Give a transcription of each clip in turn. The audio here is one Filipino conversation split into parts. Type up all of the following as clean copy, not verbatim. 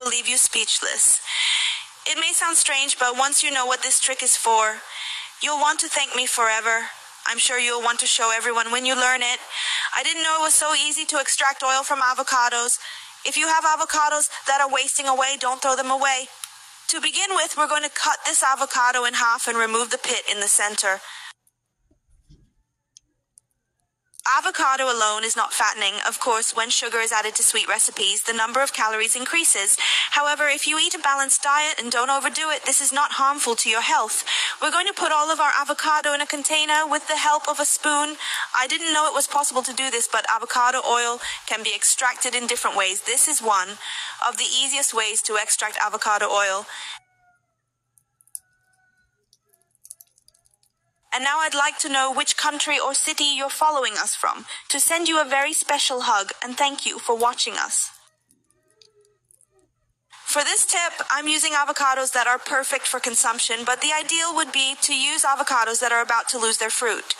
leave you speechless. It may sound strange, but once you know what this trick is for, you'll want to thank me forever. I'm sure you'll want to show everyone when you learn it. I didn't know it was so easy to extract oil from avocados. If you have avocados that are wasting away, don't throw them away. To begin with, we're going to cut this avocado in half and remove the pit in the center. Avocado alone is not fattening. Of course, when sugar is added to sweet recipes, the number of calories increases. However, if you eat a balanced diet and don't overdo it, this is not harmful to your health. We're going to put all of our avocado in a container with the help of a spoon. I didn't know it was possible to do this, but avocado oil can be extracted in different ways. This is one of the easiest ways to extract avocado oil. And now I'd like to know which country or city you're following us from, to send you a very special hug and thank you for watching us. For this tip, I'm using avocados that are perfect for consumption, but the ideal would be to use avocados that are about to lose their fruit.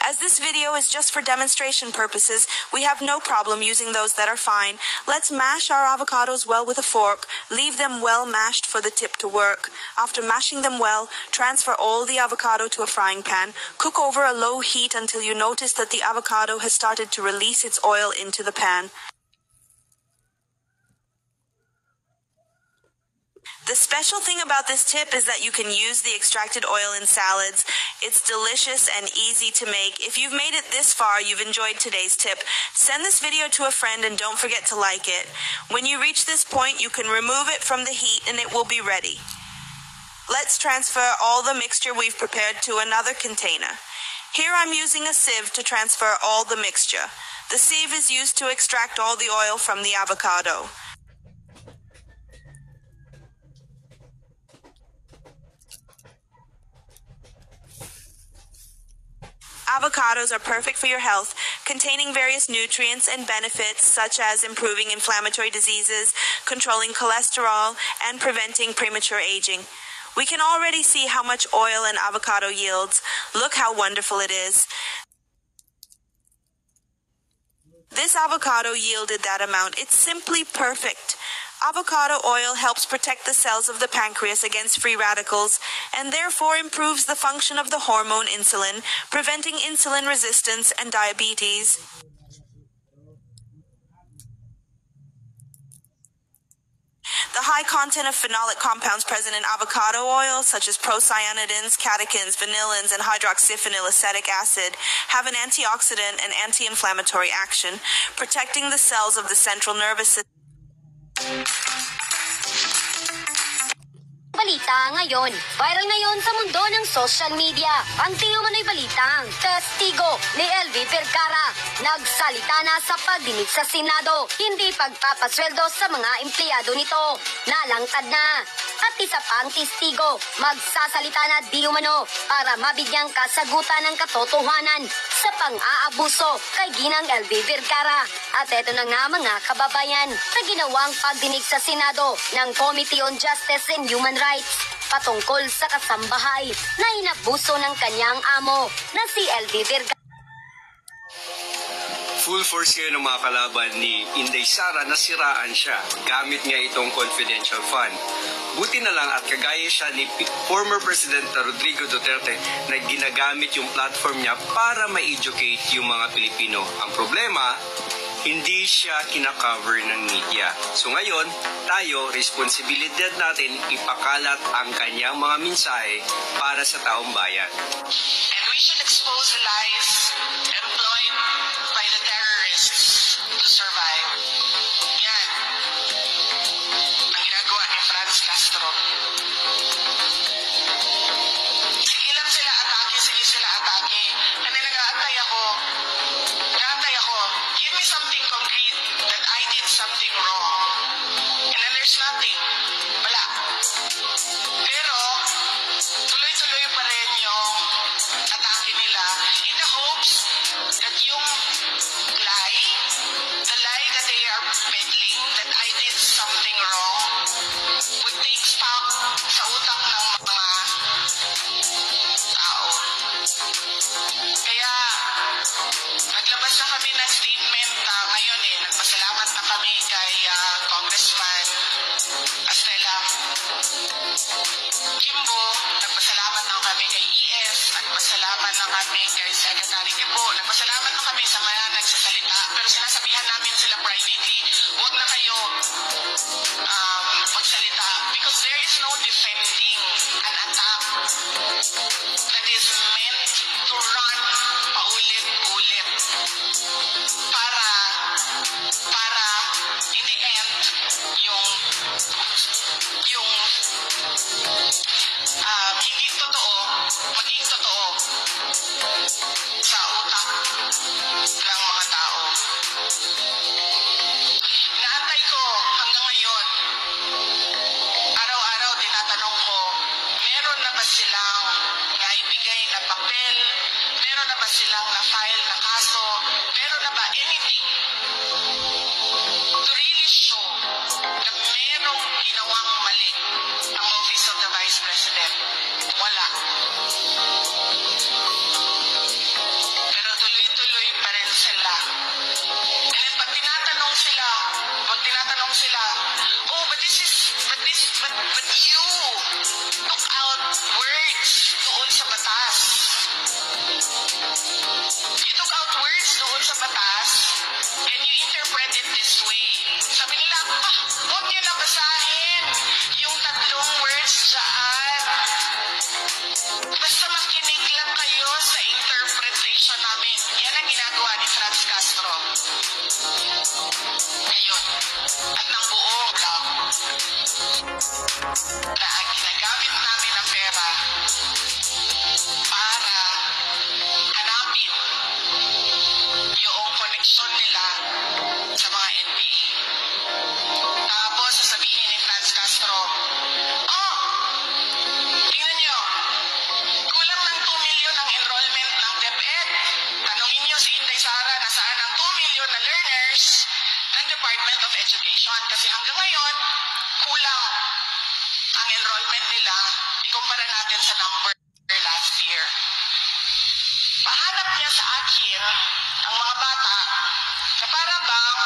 As this video is just for demonstration purposes, we have no problem using those that are fine. Let's mash our avocados well with a fork. Leave them well mashed for the tip to work. After mashing them well, transfer all the avocado to a frying pan. Cook over a low heat until you notice that the avocado has started to release its oil into the pan. The special thing about this tip is that you can use the extracted oil in salads. It's delicious and easy to make. If you've made it this far, you've enjoyed today's tip. Send this video to a friend and don't forget to like it. When you reach this point, you can remove it from the heat and it will be ready. Let's transfer all the mixture we've prepared to another container. Here I'm using a sieve to transfer all the mixture. The sieve is used to extract all the oil from the avocado. Avocados are perfect for your health, containing various nutrients and benefits such as improving inflammatory diseases, controlling cholesterol, and preventing premature aging. We can already see how much oil an avocado yields. Look how wonderful it is. This avocado yielded that amount. It's simply perfect. Avocado oil helps protect the cells of the pancreas against free radicals and therefore improves the function of the hormone insulin, preventing insulin resistance and diabetes. The high content of phenolic compounds present in avocado oil, such as procyanidins, catechins, vanillins, and hydroxyphenylacetic acid, have an antioxidant and anti-inflammatory action, protecting the cells of the central nervous system. Balita ngayon. Viral ngayon sa mundo ng social media. Ang di umano'y balitang testigo ni LV Vergara nagsalita na sa pagdinig sa Senado. Hindi pagpapasweldo sa mga empleyado nito. Nalangtad na. At isa pang testigo, magsasalita na di umano para mabigyang kasagutan ng katotohanan sa pang-aabuso kay Ginang LV Vergara. At eto na nga mga kababayan, sa ginawang pagdinig sa Senado ng Committee on Justice and Human Rights patungkol sa kasambahay na inabuso ng kanyang amo na si LV Vergara. Full force ngayon ng mga kalaban ni Inday Sara na siraan siya gamit nga itong confidential fund. Buti na lang at kagaya siya ni former President Rodrigo Duterte na ginagamit yung platform niya para ma-educate yung mga Pilipino. Ang problema, hindi siya kinakover ng media. So ngayon, tayo, responsibilidad natin ipakalat ang kanyang mga mensahe para sa taong bayan. And we should expose the lies employed by the terrorists to survive. Yan. Ang ginagawa ni Franz Castro. Sige lang sila atake, sige sila atake. And then nag-aantay ako. Give me something concrete that I did something wrong. And then there's nothing. Wala. Pero, tuloy-tuloy pa rin yung atake nila in the hopes that yung lie, the lie that they na ginagamit namin ang pera para hanapin yung koneksyon nila sa mga NPA. Tapos sasabihin ni Franz Castro, oh, tingnan nyo, kulang ng 2 million ang enrollment ng DepEd. Tanungin nyo si Inday Sara nasaan ang 2 million na learners ng Department of Education. Kasi hanggang ngayon, kulang ang enrollment nila. Ikumpara natin sa number last year. Pahanap niya sa akin ang mga bata na para bang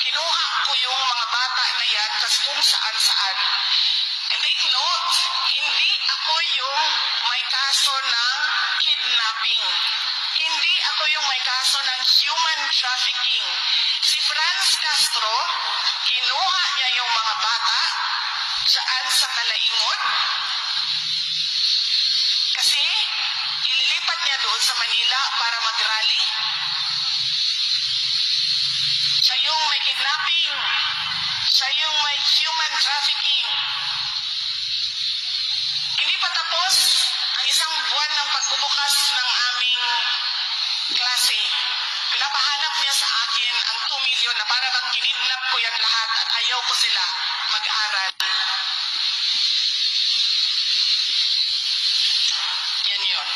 kinuha ko yung mga bata na yan kasi kung saan-saan. And take note, hindi ako yung may kaso ng kidnapping. Hindi ako yung may kaso ng human trafficking. Si Franz Castro, kinuha niya yung mga bata saan sa Talaingod. Kasi ililipat niya doon sa Manila para mag-rally. Siya yung may kidnapping. Siya yung may human trafficking. Hindi pa tapos ang isang buwan ng pagbubukas ng aming klase. Pinapahanap niya sa akin ang 2 million na para bang kinidnap ko yan lahat at ayaw ko sila mag-aral. Yan yun.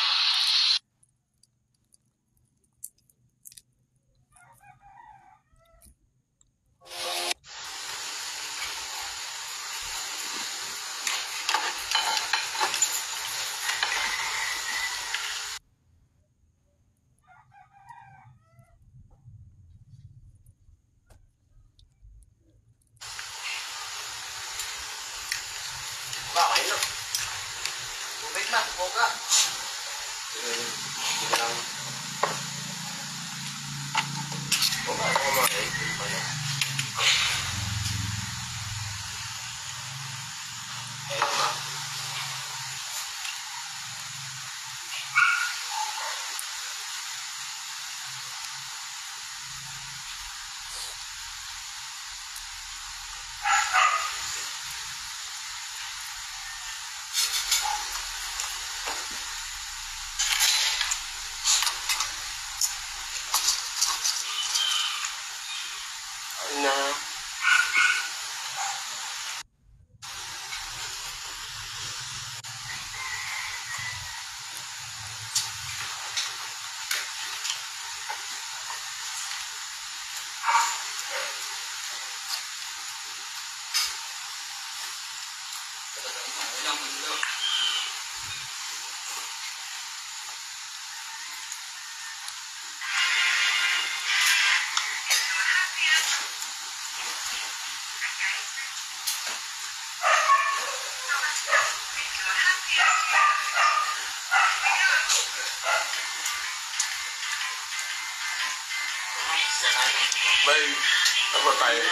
Okay na. Tubig na, boga. Hindi lang. Boga, ako kumain. Ayun na. Na. May, ano tayo?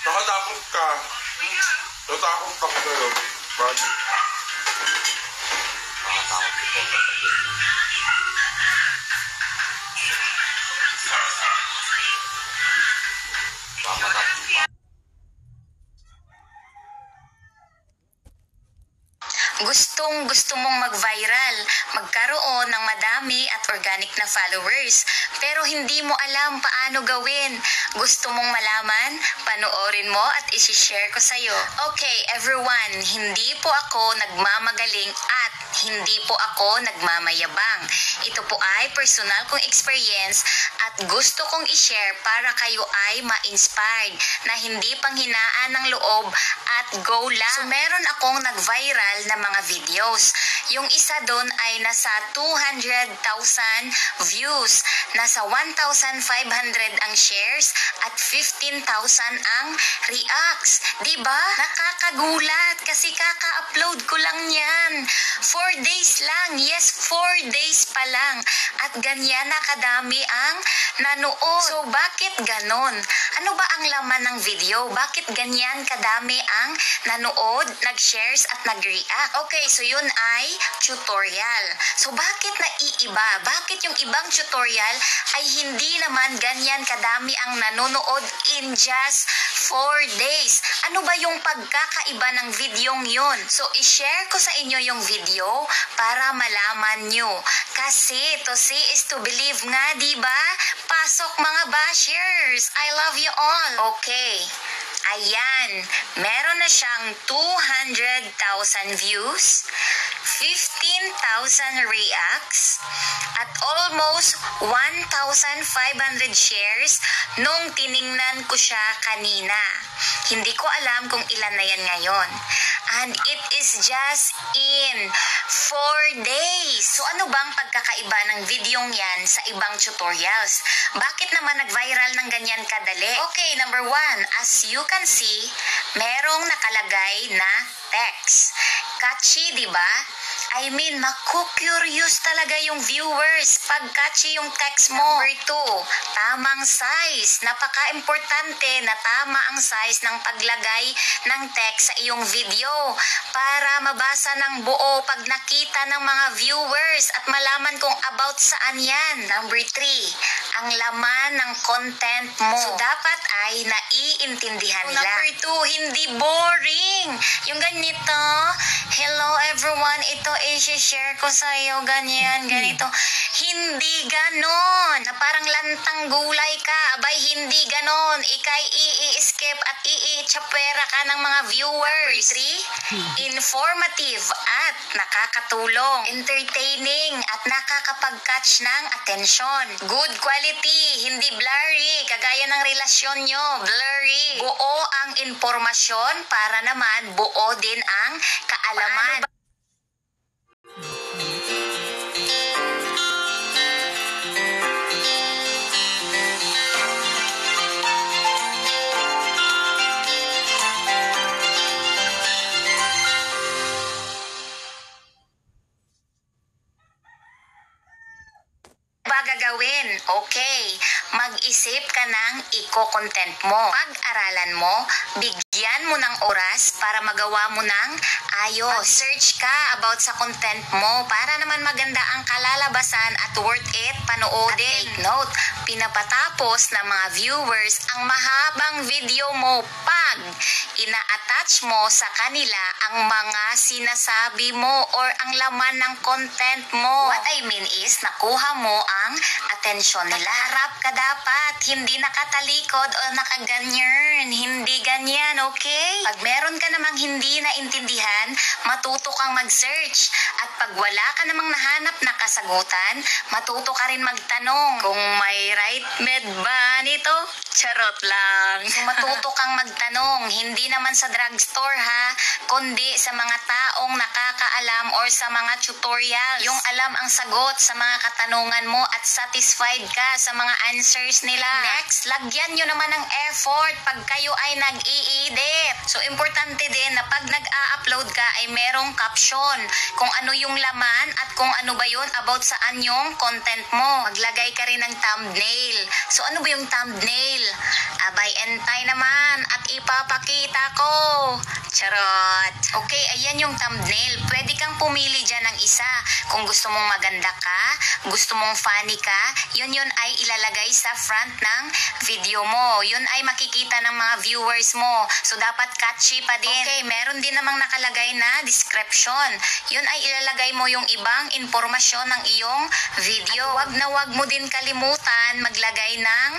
Nakatakot ka. Nakatakot ako sa'yo. Bakit? Nakatakot ko. Gusto mong mag-viral, magkaroon ng madami at organic na followers, pero hindi mo alam paano gawin. Gusto mong malaman? Panoorin mo at isi-share ko sa'yo. Okay, everyone, hindi po ako nagmamagaling at hindi po ako nagmamayabang. Ito po ay personal kong experience at gusto kong i-share para kayo ay ma-inspired na hindi panghinaan ng loob at go lang. So, meron akong nag-viral na mga videos. Yung isa doon ay nasa 200,000 views, nasa 1,500 ang shares at 15,000 ang reacts. Diba? Nakakagulat kasi kaka-upload ko lang yan. 4 days lang. Yes, 4 days pa lang. At ganyan na kadami ang nanood. So bakit ganon? Ano ba ang laman ng video? Bakit ganyan kadami ang nanood, nag-shares at nag-react? Okay, so yun ay tutorial. So bakit naiiba? Bakit yung ibang tutorial ay hindi naman ganyan kadami ang nanonood in just 4 days? Ano ba yung pagkakaiba ng videong yun? So i-share ko sa inyo yung video para malaman nyo. Kasi to see is to believe nga, diba? Pasok mga bashers! I love you all! Okay. Ayan, meron na siyang 200,000 views, 15,000 reacts, at almost 1,500 shares nung tiningnan ko siya kanina. Hindi ko alam kung ilan na yan ngayon. And it is just in 4 days. So ano bang pagkakaiba ng videong yan sa ibang tutorials? Bakit naman nag-viral ng ganyan kadali? Okay, number 1, as you can see, merong nakalagay na text. Catchy, diba? I mean, maku-curious talaga yung viewers pag catchy yung text mo. Number 2, tamang size. Napaka-importante na tama ang size ng paglagay ng text sa iyong video para mabasa ng buo pag nakita ng mga viewers at malaman kung about saan yan. Number 3, ang laman ng content mo. So, dapat ay naiintindihan nila. Number 2, hindi boring. Yung ganito, hello everyone, ito i-share ko sa iyo, ganyan, ganito. Hindi ganon. Na parang lantang gulay ka. Abay, hindi ganon. Ikay i-skip at i-chapera ka ng mga viewers. 3, informative at nakakatulong. Entertaining at nakakapag-catch ng atensyon. Good quality, hindi blurry. Kagaya ng relasyon nyo, blurry. Buo ang impormasyon para naman buo din ang kaalaman. Gagawin. Okay, mag-isip ka ng i-content mo. Pag-aralan mo, bigyan mo ng oras para magawa mo ng ayos. Mag-search ka about sa content mo para naman maganda ang kalalabasan at worth it panoodin. At take note, pinapatapos ng mga viewers ang mahabang video mo pag ina-attach mo sa kanila ang mga sinasabi mo or ang laman ng content mo. What I mean is, nakuha mo ang atensyon nila. Nakaharap ka dapat, hindi nakatalikod o nakaganyan. Hindi ganyan, okay? Pag meron ka namang hindi naintindihan, matuto kang mag-search. At pag wala ka namang nahanap na kasagutan, matuto ka rin magtanong. Kung may right med ba nito? Charot lang. So matuto kang magtanong, hindi naman sa drugstore ha, kundi sa mga taong nakakaalam or sa mga tutorials. Yung alam ang sagot sa mga katanungan mo at satisfied ka sa mga answers nila. Next, lagyan nyo naman ng effort pag kayo ay nag-i-edit. So importante din na pag nag-a-upload ka ay merong caption kung ano yung laman at kung ano ba yun about saan yung content mo. Maglagay ka rin ng thumbnail. So ano ba yung thumbnail? Abay, entay naman at ipapakita ko. Charot. Okay, ayan yung thumbnail. Pwede kang pumili dyan ng isa. Kung gusto mong maganda ka, gusto mong funny ka, yun ay ilalagay sa front ng video mo. Yun ay makikita ng mga viewers mo. So, dapat catchy pa din. Okay, meron din namang nakalagay na description. Yun ay ilalagay mo yung ibang impormasyon ng iyong video. At wag mo din kalimutan maglagay ng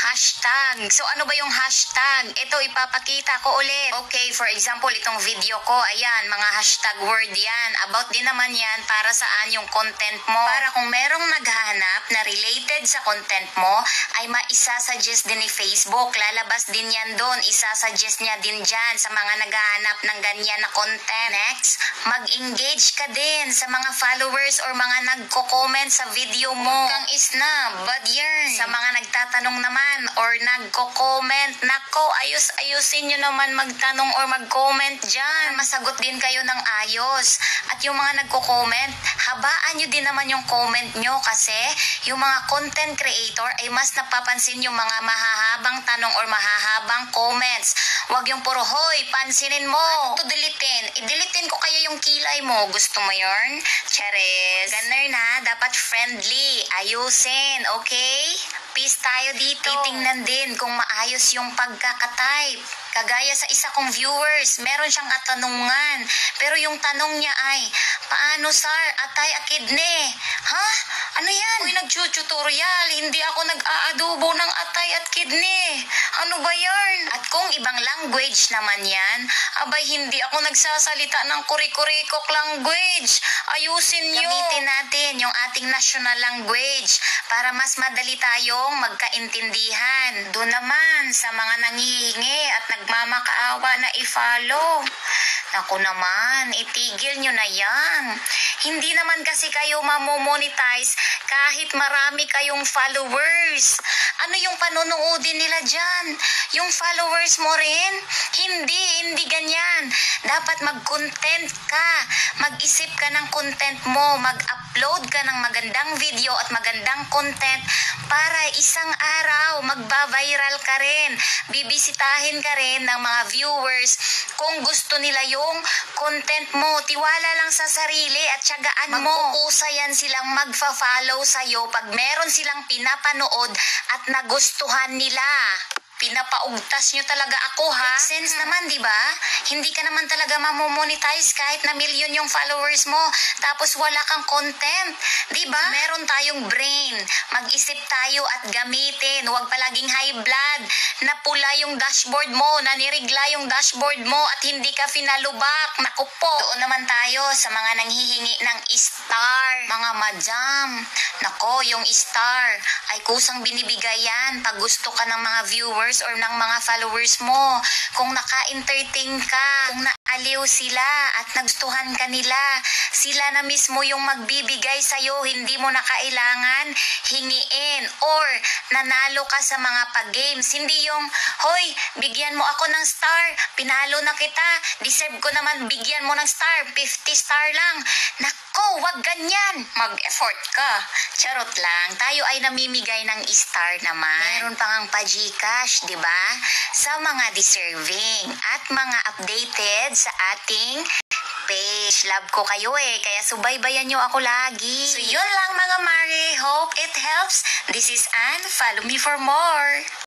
hashtag. So, ano ba yung hashtag? Ito, ipapakita ko ulit. Okay, for example, itong video ko, ayan, mga hashtag word yan. About din naman yan para saan yung content mo. Para kung merong naghahanap na related sa content mo, ay maisasuggest din ni Facebook. Lalabas din yan doon. Isasuggest niya din dyan sa mga naghahanap ng ganyan na content. Next, mag-engage ka din sa mga followers or mga nagko-comment sa video mo. Kang isna, bad yarn. Sa mga nagtatanong naman or nagko-comment, nako, ayos ayusin nyo naman magtanong or mag-comment dyan. Masagot din kayo ng ayos. At yung mga nagko-comment, habaan nyo din naman yung comment nyo kasi yung mga content creator ay mas napapansin yung mga mahahabang tanong or mahahabang comments. Huwag yung puro, hoy, pansinin mo. Ito dilitin. I-dilitin ko kaya yung kilay mo. Gusto mo yun? Charis. Ganun na, dapat friendly. Ayusin, okay? Peace tayo dito. Titingnan din kung maayos yung pagkakatype. Kagaya sa isa kong viewers, meron siyang katanungan. Pero yung tanong niya ay, paano sir, atay a kidney? Ha? Ano yan? Uy, nag-tutorial. Hindi ako nag-aadobo ng atay at kidney. Ano ba yan? At kung ibang language naman yan, abay hindi ako nagsasalita ng kuri-kurikok language. Ayusin nyo. Gamitin natin yung ating national language para mas madali tayong magkaintindihan. Doon naman sa mga nangihingi at nagmamakaawa na i-follow. Naku naman, itigil nyo na yan. Hindi naman kasi kayo mamomonetize kahit marami kayong followers. Ano yung panonoodin nila dyan? Yung followers mo rin? Hindi ganyan. Dapat mag-content ka. Mag-isip ka ng content mo. Mag-upload ka ng magandang video at magandang content para isang araw magba-viral ka rin. Bibisitahin ka rin ng mga viewers kung gusto nila yung content mo. Tiwala lang sa sarili at tiyagaan mo. Magkukusa yan silang magfa-follow sa'yo pag meron silang pinapanood at nagustuhan nila. Pinapaugtas nyo talaga ako, ha? Makes sense naman, di ba? Hindi ka naman talaga mamomonetize kahit na milyon yung followers mo. Tapos wala kang content. Di ba? Meron tayong brain. Mag-isip tayo at gamitin. Huwag palaging high blood. Na pula yung dashboard mo. Nanirigla yung dashboard mo at hindi ka finalubak. Naku po. Doon naman tayo sa mga nanghihingi ng star. Mga madam. Nako, yung star ay kusang binibigay yan pag gusto ka ng mga viewers or ng mga followers mo. Kung naka-entertain ka, kung naaliw sila at nagustuhan ka nila, sila na mismo yung magbibigay sa'yo, hindi mo na kailangan hingiin or nanalo ka sa mga pag-games. Hindi yung, hoy, bigyan mo ako ng star, pinalo na kita, deserve ko naman bigyan mo ng star, 50 star lang. Nako, wag ganyan. Mag-effort ka. Charot lang, tayo ay namimigay ng star naman. Meron pa ngang pa-Gcash, di ba? Sa mga deserving at mga updated sa ating page. Love ko kayo kaya subaybayan nyo ako lagi. So yun lang mga Mare, hope it helps. This is Anne, follow me for more.